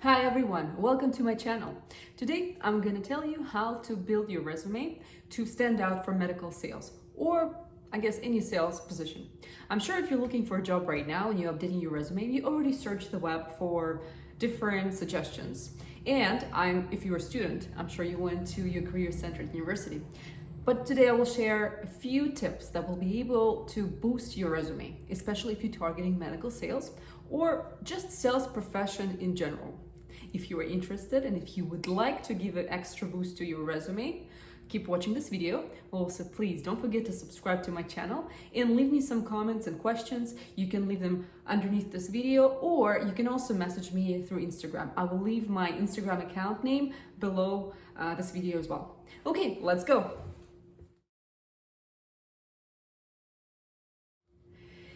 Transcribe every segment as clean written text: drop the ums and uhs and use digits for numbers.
Hi everyone, welcome to my channel. Today I'm going to tell you how to build your resume to stand out for medical sales, or I guess any sales position. I'm sure if you're looking for a job right now and you're updating your resume, you already searched the web for different suggestions. And if you're a student, I'm sure you went to your career-centered university. But today I will share a few tips that will be able to boost your resume, especially if you're targeting medical sales or just sales profession in general. If you are interested and if you would like to give an extra boost to your resume, keep watching this video. Also, please don't forget to subscribe to my channel and leave me some comments and questions. You can leave them underneath this video, or you can also message me through Instagram. I will leave my Instagram account name below this video as well. Okay, let's go.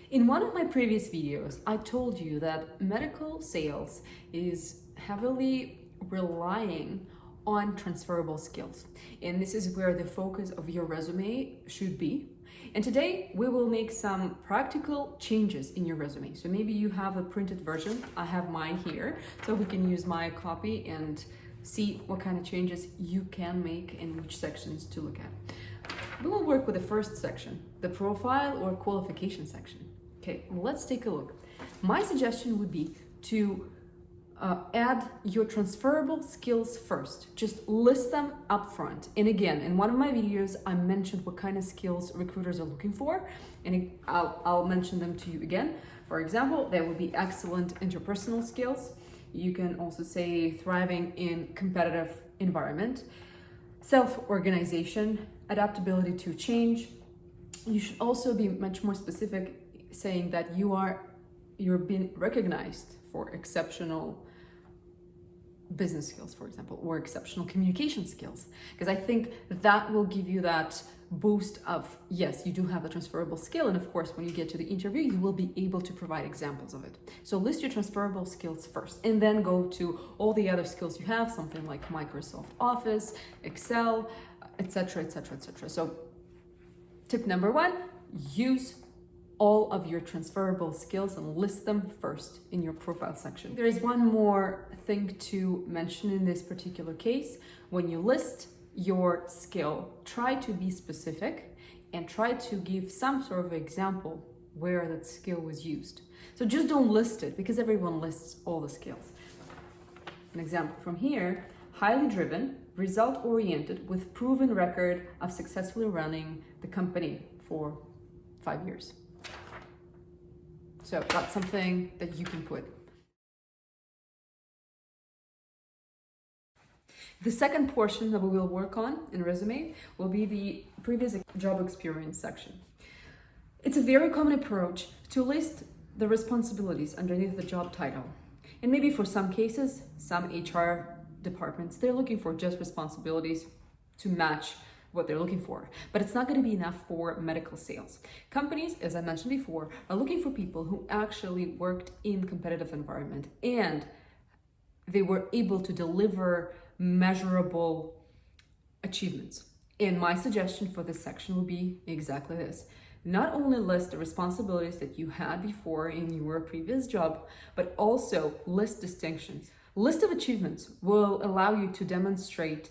In one of my previous videos, I told you that medical sales is heavily relying on transferable skills. And this is where the focus of your resume should be. And today we will make some practical changes in your resume. So maybe you have a printed version. I have mine here, so we can use my copy and see what kind of changes you can make and which sections to look at. We will work with the first section, the profile or qualification section. Okay, let's take a look. My suggestion would be to add your transferable skills first. Just list them up front. And again, in one of my videos, I mentioned what kind of skills recruiters are looking for, and I'll mention them to you again. For example, there would be excellent interpersonal skills. You can also say thriving in competitive environment, self-organization, adaptability to change. You should also be much more specific, saying that you're being recognized for exceptional business skills, for example, or exceptional communication skills, because I think that will give you that boost of, yes, you do have a transferable skill, and of course when you get to the interview you will be able to provide examples of it. So list your transferable skills first, and then go to all the other skills you have, something like Microsoft Office, Excel, etc., etc., etc. So tip number one, use all of your transferable skills and list them first in your profile section. There is one more thing to mention in this particular case. When you list your skill, try to be specific and try to give some sort of example where that skill was used. So just don't list it, because everyone lists all the skills. An example from here: highly driven, result-oriented, with proven record of successfully running the company for 5 years. So that's something that you can put. The second portion that we will work on in resume will be the previous job experience section. It's a very common approach to list the responsibilities underneath the job title. And maybe for some cases, some HR departments, they're looking for just responsibilities to match what they're looking for, but it's not going to be enough for medical sales. Companies, as I mentioned before, are looking for people who actually worked in competitive environment and they were able to deliver measurable achievements. And my suggestion for this section will be exactly this. Not only list the responsibilities that you had before in your previous job, but also list distinctions. List of achievements will allow you to demonstrate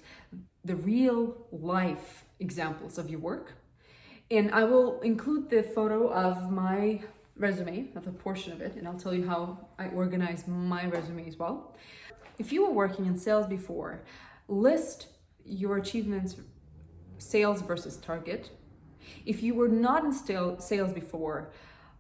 the real life examples of your work. And I will include the photo of my resume, of a portion of it, and I'll tell you how I organize my resume as well. If you were working in sales before, list your achievements, sales versus target. If you were not in sales before,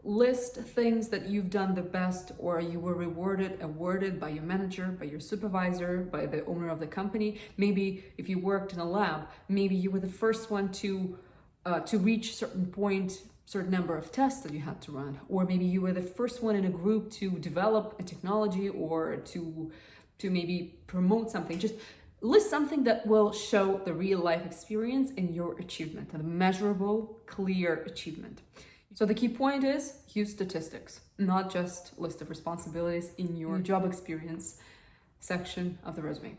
list things that you've done the best, or you were awarded by your manager, by your supervisor, by the owner of the company. Maybe if you worked in a lab, maybe you were the first one to reach certain number of tests that you had to run, or maybe you were the first one in a group to develop a technology or to maybe promote something. Just list something that will show the real life experience and your achievement, and a measurable, clear achievement. So the key point is use statistics, not just list of responsibilities in your job experience section of the resume.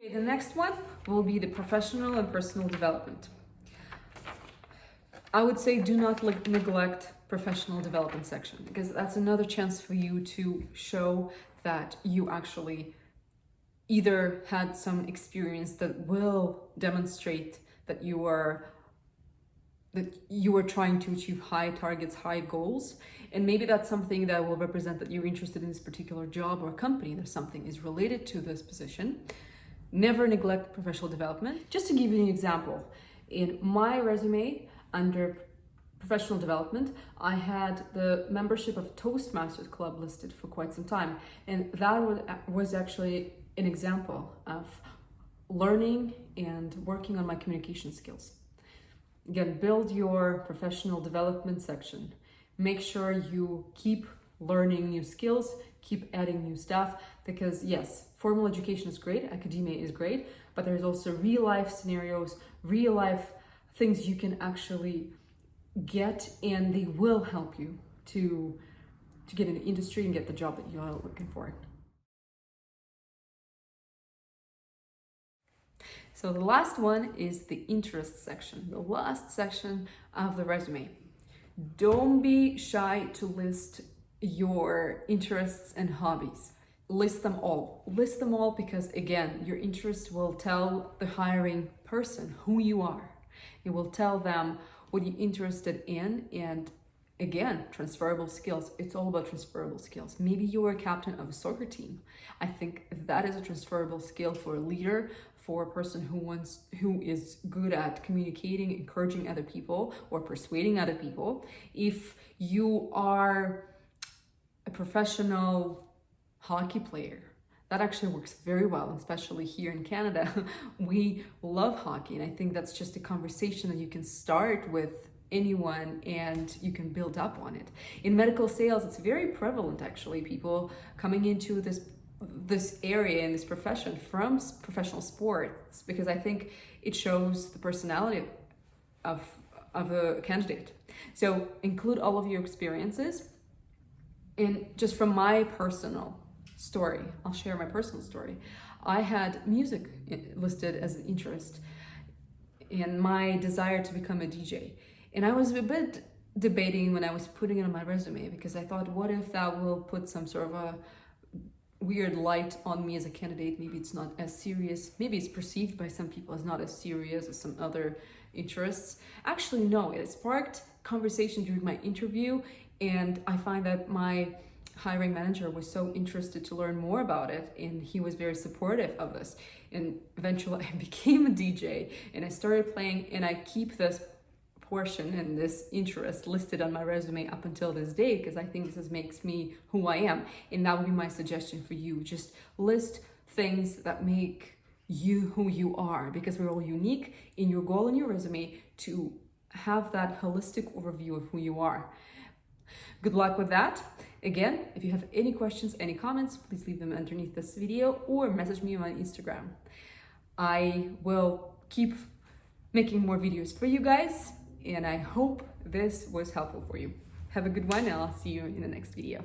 Okay, the next one will be the professional and personal development. I would say do not neglect professional development section, because that's another chance for you to show that you actually either had some experience that will demonstrate that you are trying to achieve high targets, high goals, and maybe that's something that will represent that you're interested in this particular job or company, that something is related to this position. Never neglect professional development. Just to give you an example, in my resume under professional development, I had the membership of Toastmasters Club listed for quite some time, and that was actually an example of learning and working on my communication skills. Again, build your professional development section. Make sure you keep learning new skills, keep adding new stuff, because yes, formal education is great, academia is great, but there's also real life scenarios, real life things you can actually get, and they will help you to get in the industry and get the job that you're looking for. So the last one is the interest section, the last section of the resume. Don't be shy to list your interests and hobbies. List them all. List them all because, again, your interests will tell the hiring person who you are. It will tell them what you're interested in, and again, transferable skills. It's all about transferable skills. Maybe you're a captain of a soccer team. I think that is a transferable skill for a leader, for a person who is good at communicating, encouraging other people, or persuading other people. If you are a professional hockey player, that actually works very well, especially here in Canada. We love hockey, and I think that's just a conversation that you can start with anyone and you can build up on it. In medical sales, it's very prevalent actually, people coming into this area and this profession from professional sports, because I think it shows the personality of a candidate. So include all of your experiences. And just from my personal story, I'll share my personal story. I had music listed as an interest and my desire to become a DJ. And I was a bit debating when I was putting it on my resume, because I thought, what if that will put some sort of a weird light on me as a candidate? Maybe it's not as serious. Maybe it's perceived by some people as not as serious as some other interests. Actually, no, it sparked conversation during my interview, and I find that my hiring manager was so interested to learn more about it, and he was very supportive of this. And eventually I became a DJ and I started playing, and I keep this portion and this interest listed on my resume up until this day, because I think this makes me who I am. And that would be my suggestion for you. Just list things that make you who you are, because we're all unique, in your goal in your resume to have that holistic overview of who you are. Good luck with that. Again, if you have any questions, any comments, please leave them underneath this video or message me on Instagram. I will keep making more videos for you guys, and I hope this was helpful for you. Have a good one, and I'll see you in the next video.